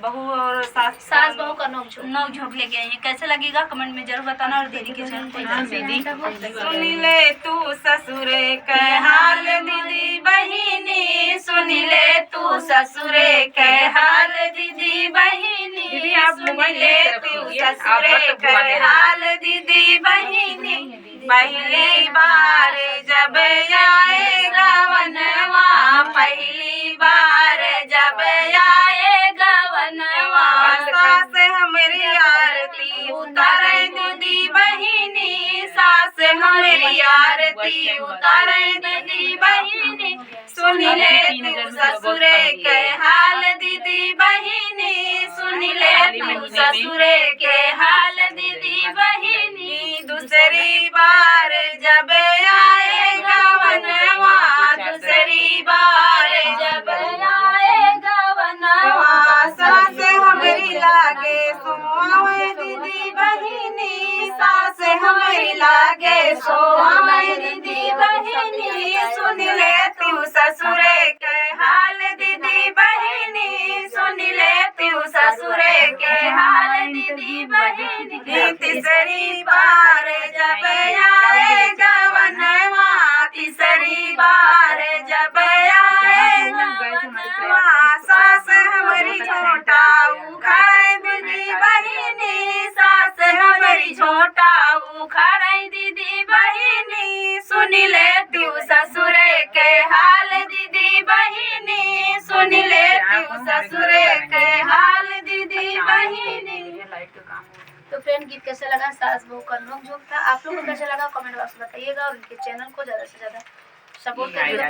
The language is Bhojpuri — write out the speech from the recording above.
बहू और सास बहू का नोक झोंक लेके आई है। कैसे लगेगा कमेंट में जरूर बताना। और दीदी के सुन ले तू ससुरे के हाल दीदी बहिनी, सुन ले तू ससुरे के हाल दीदी बहिनी, सुन ले तू ससुरे के हाल दीदी बहिनी। पहली बार जब आएगा वनवा, पहली बार जब आएगा वनवा, सास हमारी आरती उतारे दीदी बहिनी, सास हमारी आरती उतारे दीदी बहिनी। सुन ले तू ससुरे के हाल दीदी बहिनी, सुन ले तू ससुरे के हाल दीदी बहिनी। दूसरी बार जब आएगा वनवा, दूसरी बार जब आएगा वनवा, सास हमारी लागे सोहावे दीदी बहिनी, सास हमारी लागे सोहावे दीदी बहिनी। सुन ले तू ससुरे के हाल दीदी बहिनी, सुन ले तू ससुरे के हाल दीदी बहिनी। तीसरी बार जब आएगा वनवा, तीसरी बार जब आएगा वनवा, सास हमारी झोटा उखाड़े दीदी बहिनी, सास हमारी झोटा उखाड़े दीदी बहिनी। सुन ले तू ससुरे के हाल दीदी बहिनी, सुन ले तू ससुरे के हाल दीदी बहिनी। तो फ्रेंड गीत कैसा लगा, सास बहू का नोक झोंक था। आप लोगों को कैसा लगा कमेंट बॉक्स में बताइएगा। और उनके चैनल को ज़्यादा से ज़्यादा सपोर्ट करिएगा।